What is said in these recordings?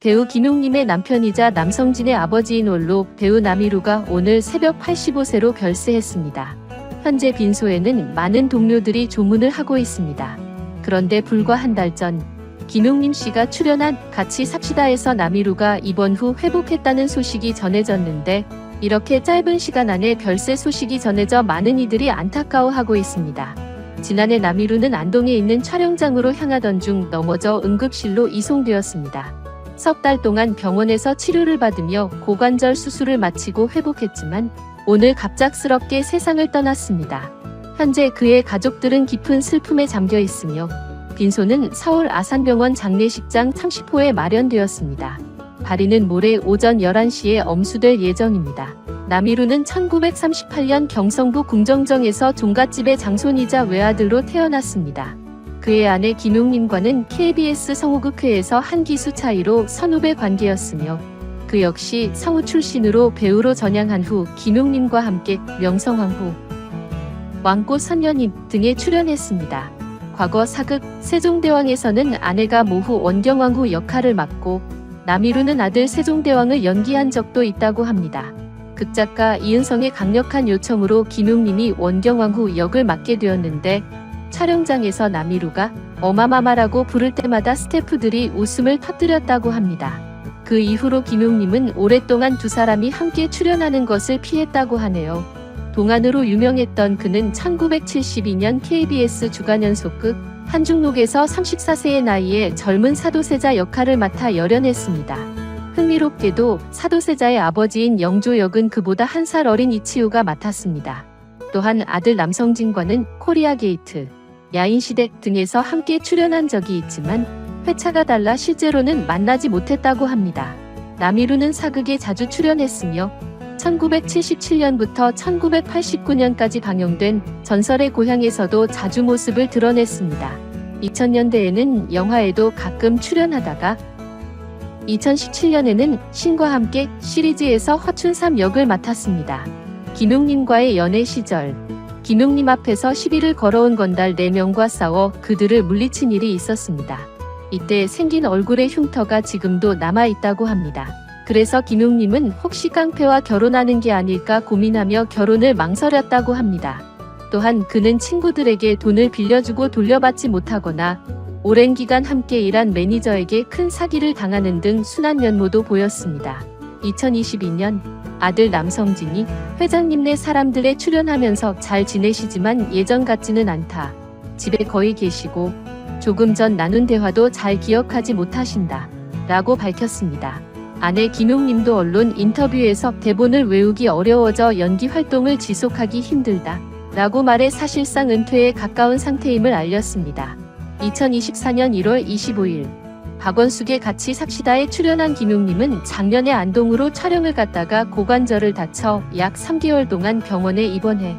배우 김용님의 남편이자 남성진의 아버지인 원로 배우 남희루가 오늘 새벽 85세로 별세했습니다. 현재 빈소에는 많은 동료들이 조문을 하고 있습니다. 그런데 불과 한 달 전 김용님 씨가 출연한 같이 삽시다에서 남희루가 입원 후 회복했다는 소식이 전해졌는데 이렇게 짧은 시간 안에 별세 소식이 전해져 많은 이들이 안타까워하고 있습니다. 지난해 남희루는 안동에 있는 촬영장으로 향하던 중 넘어져 응급실로 이송되었습니다. 석 달 동안 병원에서 치료를 받으며 고관절 수술을 마치고 회복했지만 오늘 갑작스럽게 세상을 떠났습니다. 현재 그의 가족들은 깊은 슬픔에 잠겨 있으며 빈소는 서울 아산병원 장례식장 30호에 마련되었습니다. 발인은 모레 오전 11시에 엄수될 예정입니다. 남희루는 1938년 경성부 궁정정에서 종갓집의 장손이자 외아들로 태어났습니다. 그의 아내 김용님과는 KBS 성우극회에서 한 기수 차이로 선후배 관계였으며 그 역시 성우 출신으로 배우로 전향한 후 김용님과 함께 명성황후, 왕꽃 선녀님 등에 출연했습니다. 과거 사극 세종대왕에서는 아내가 모후 원경왕후 역할을 맡고 남희루는 아들 세종대왕을 연기한 적도 있다고 합니다. 극작가 이은성의 강력한 요청으로 김용님이 원경왕후 역을 맡게 되었는데 촬영장에서 남희루가 어마마마라고 부를 때마다 스태프들이 웃음을 터뜨렸다고 합니다. 그 이후로 김용님은 오랫동안 두 사람이 함께 출연하는 것을 피했다고 하네요. 동안으로 유명했던 그는 1972년 KBS 주간연속극 한중록에서 34세의 나이에 젊은 사도세자 역할을 맡아 열연했습니다. 흥미롭게도 사도세자의 아버지인 영조 역은 그보다 한 살 어린 이치우가 맡았습니다. 또한 아들 남성진과는 코리아 게이트, 야인시대 등에서 함께 출연한 적이 있지만 회차가 달라 실제로는 만나지 못했다고 합니다. 남희루는 사극에 자주 출연했으며 1977년부터 1989년까지 방영된 전설의 고향에서도 자주 모습을 드러냈습니다. 2000년대에는 영화에도 가끔 출연하다가 2017년에는 신과 함께 시리즈에서 허춘삼 역을 맡았습니다. 김용님과의 연애 시절 김용님 앞에서 시비를 걸어온 건달 4명과 싸워 그들을 물리친 일이 있었습니다. 이때 생긴 얼굴의 흉터가 지금도 남아있다고 합니다. 그래서 김용님은 혹시 깡패와 결혼하는 게 아닐까 고민하며 결혼을 망설였다고 합니다. 또한 그는 친구들에게 돈을 빌려주고 돌려받지 못하거나 오랜 기간 함께 일한 매니저에게 큰 사기를 당하는 등 순한 면모도 보였습니다. 2022년 아들 남성진이 회장님네 사람들에 출연하면서 잘 지내시지만 예전 같지는 않다. 집에 거의 계시고 조금 전 나눈 대화도 잘 기억하지 못하신다. 라고 밝혔습니다. 아내 김용님도 언론 인터뷰에서 대본을 외우기 어려워져 연기 활동을 지속하기 힘들다. 라고 말해 사실상 은퇴에 가까운 상태임을 알렸습니다. 2024년 1월 25일 박원숙의 같이 삽시다에 출연한 김용님은 작년에 안동으로 촬영을 갔다가 고관절을 다쳐 약 3개월 동안 병원에 입원해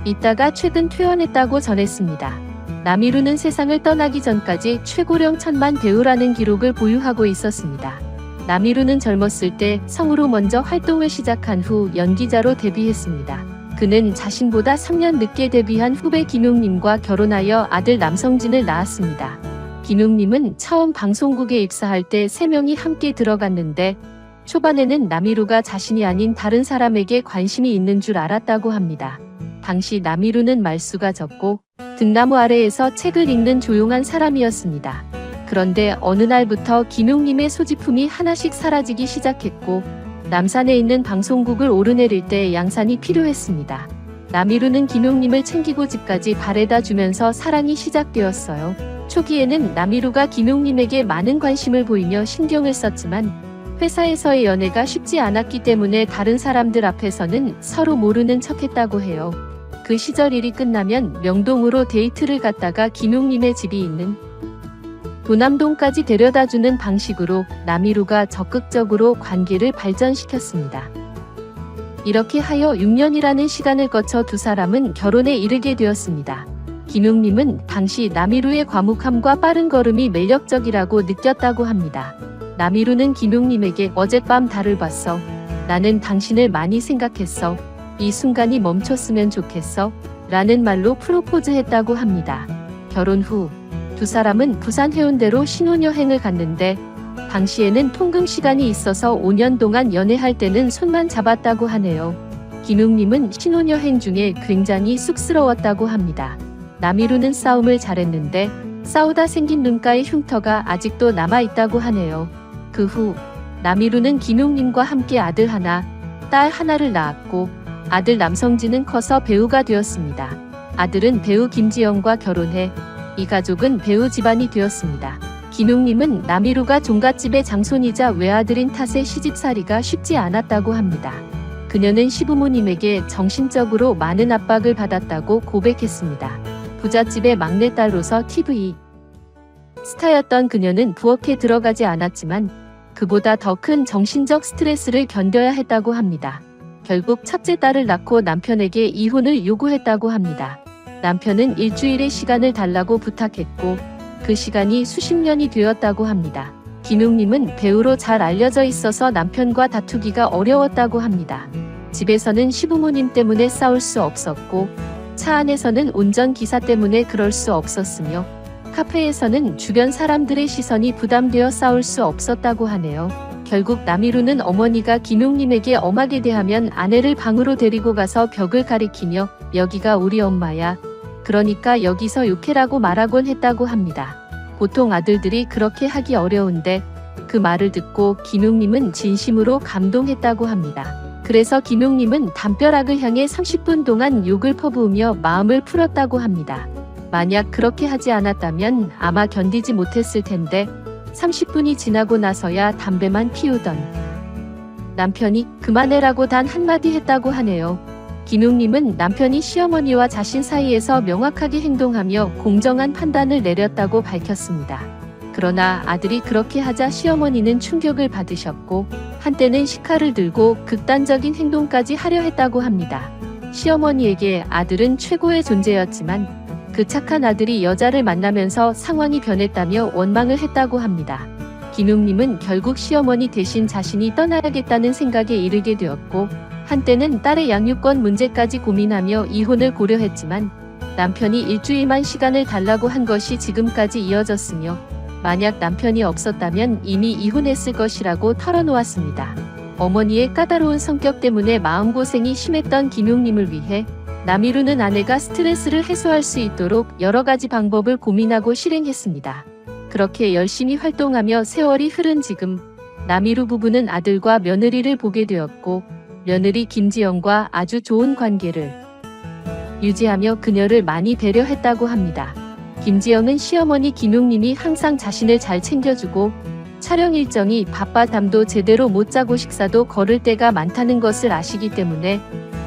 있다가 최근 퇴원했다고 전했습니다. 남희루는 세상을 떠나기 전까지 최고령 천만 배우라는 기록을 보유하고 있었습니다. 남희루는 젊었을 때 성우로 먼저 활동을 시작한 후 연기자로 데뷔했습니다. 그는 자신보다 3년 늦게 데뷔한 후배 김용님과 결혼하여 아들 남성진을 낳았습니다. 김용님은 처음 방송국에 입사할 때 3명이 함께 들어갔는데 초반에는 남희루가 자신이 아닌 다른 사람에게 관심이 있는 줄 알았다고 합니다. 당시 남희루는 말수가 적고 등나무 아래에서 책을 읽는 조용한 사람이었습니다. 그런데 어느 날부터 김용님의 소지품이 하나씩 사라지기 시작했고 남산에 있는 방송국을 오르내릴 때 양산이 필요했습니다. 남희루는 김용님을 챙기고 집까지 바래다 주면서 사랑이 시작되었어요. 초기에는 남희루가 김용님에게 많은 관심을 보이며 신경을 썼지만 회사에서의 연애가 쉽지 않았기 때문에 다른 사람들 앞에서는 서로 모르는 척했다고 해요. 그 시절 일이 끝나면 명동으로 데이트를 갔다가 김용님의 집이 있는 도남동까지 데려다주는 방식으로 남희루가 적극적으로 관계를 발전시켰습니다. 이렇게 하여 6년이라는 시간을 거쳐 두 사람은 결혼에 이르게 되었습니다. 김용님은 당시 남희루의 과묵함과 빠른 걸음이 매력적이라고 느꼈다고 합니다. 남희루는 김용님에게 어젯밤 달을 봤어. 나는 당신을 많이 생각했어. 이 순간이 멈췄으면 좋겠어. 라는 말로 프로포즈했다고 합니다. 결혼 후 두 사람은 부산 해운대로 신혼여행을 갔는데 당시에는 통금 시간이 있어서 5년 동안 연애할 때는 손만 잡았다고 하네요. 김웅님은 신혼여행 중에 굉장히 쑥스러웠다고 합니다. 남이루는 싸움을 잘했는데 싸우다 생긴 눈가의 흉터가 아직도 남아있다고 하네요. 그 후 남이루는 김웅님과 함께 아들 하나, 딸 하나를 낳았고 아들 남성진은 커서 배우가 되었습니다. 아들은 배우 김지영과 결혼해 이 가족은 배우 집안이 되었습니다. 김웅님은 남이루가 종갓집의 장손이자 외아들인 탓에 시집살이가 쉽지 않았다고 합니다. 그녀는 시부모님에게 정신적으로 많은 압박을 받았다고 고백했습니다. 부잣집의 막내딸로서 TV 스타였던 그녀는 부엌에 들어가지 않았지만 그보다 더 큰 정신적 스트레스를 견뎌야 했다고 합니다. 결국 첫째 딸을 낳고 남편에게 이혼을 요구했다고 합니다. 남편은 일주일의 시간을 달라고 부탁했고 그 시간이 수십 년이 되었다고 합니다. 김웅님은 배우로 잘 알려져 있어서 남편과 다투기가 어려웠다고 합니다. 집에서는 시부모님 때문에 싸울 수 없었고 차 안에서는 운전기사 때문에 그럴 수 없었으며 카페에서는 주변 사람들의 시선이 부담되어 싸울 수 없었다고 하네요. 결국 남이루는 어머니가 김웅님에게 엄하게 대하면 아내를 방으로 데리고 가서 벽을 가리키며 여기가 우리 엄마야. 그러니까 여기서 욕해라고 말하곤 했다고 합니다. 보통 아들들이 그렇게 하기 어려운데 그 말을 듣고 김웅님은 진심으로 감동했다고 합니다. 그래서 김웅님은 담벼락을 향해 30분 동안 욕을 퍼부으며 마음을 풀었다고 합니다. 만약 그렇게 하지 않았다면 아마 견디지 못했을 텐데 30분이 지나고 나서야 담배만 피우던 남편이 그만해라고 단 한마디 했다고 하네요. 김웅님은 남편이 시어머니와 자신 사이에서 명확하게 행동하며 공정한 판단을 내렸다고 밝혔습니다. 그러나 아들이 그렇게 하자 시어머니는 충격을 받으셨고 한때는 식칼을 들고 극단적인 행동까지 하려 했다고 합니다. 시어머니에게 아들은 최고의 존재였지만 그 착한 아들이 여자를 만나면서 상황이 변했다며 원망을 했다고 합니다. 김웅님은 결국 시어머니 대신 자신이 떠나야겠다는 생각에 이르게 되었고 한때는 딸의 양육권 문제까지 고민하며 이혼을 고려했지만 남편이 일주일만 시간을 달라고 한 것이 지금까지 이어졌으며 만약 남편이 없었다면 이미 이혼했을 것이라고 털어놓았습니다. 어머니의 까다로운 성격 때문에 마음고생이 심했던 김웅님을 위해 남이루는 아내가 스트레스를 해소할 수 있도록 여러 가지 방법을 고민하고 실행했습니다. 그렇게 열심히 활동하며 세월이 흐른 지금 남이루 부부는 아들과 며느리를 보게 되었고 며느리 김지영과 아주 좋은 관계를 유지하며 그녀를 많이 배려했다고 합니다. 김지영은 시어머니 김웅님이 항상 자신을 잘 챙겨주고 촬영 일정이 바빠 잠도 제대로 못 자고 식사도 거를 때가 많다는 것을 아시기 때문에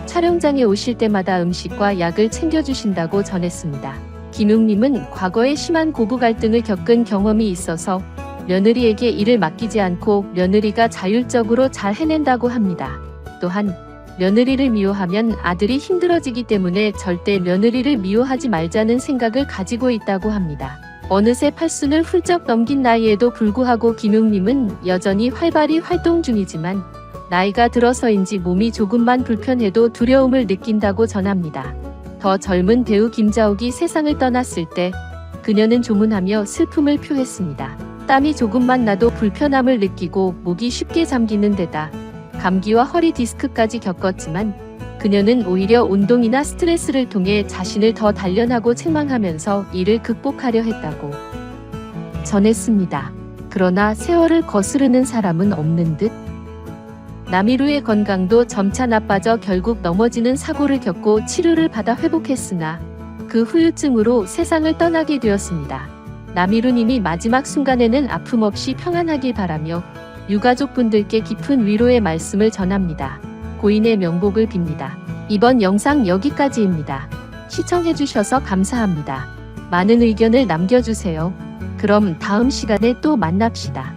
촬영장에 오실 때마다 음식과 약을 챙겨주신다고 전했습니다. 김웅님은 과거에 심한 고부 갈등을 겪은 경험이 있어서 며느리에게 일을 맡기지 않고 며느리가 자율적으로 잘 해낸다고 합니다. 또한 며느리를 미워하면 아들이 힘들어지기 때문에 절대 며느리를 미워하지 말자는 생각을 가지고 있다고 합니다. 어느새 8순을 훌쩍 넘긴 나이에도 불구하고 김웅님은 여전히 활발히 활동 중이지만 나이가 들어서인지 몸이 조금만 불편해도 두려움을 느낀다고 전합니다. 더 젊은 배우 김자옥이 세상을 떠났을 때 그녀는 조문하며 슬픔을 표했습니다. 땀이 조금만 나도 불편함을 느끼고 목이 쉽게 잠기는 데다 감기와 허리 디스크까지 겪었지만 그녀는 오히려 운동이나 스트레스를 통해 자신을 더 단련하고 책망하면서 이를 극복하려 했다고 전했습니다. 그러나 세월을 거스르는 사람은 없는 듯 남이루의 건강도 점차 나빠져 결국 넘어지는 사고를 겪고 치료를 받아 회복했으나 그 후유증으로 세상을 떠나게 되었습니다. 남이루님이 마지막 순간에는 아픔 없이 평안하길 바라며 유가족분들께 깊은 위로의 말씀을 전합니다. 고인의 명복을 빕니다. 이번 영상 여기까지입니다. 시청해주셔서 감사합니다. 많은 의견을 남겨주세요. 그럼 다음 시간에 또 만납시다.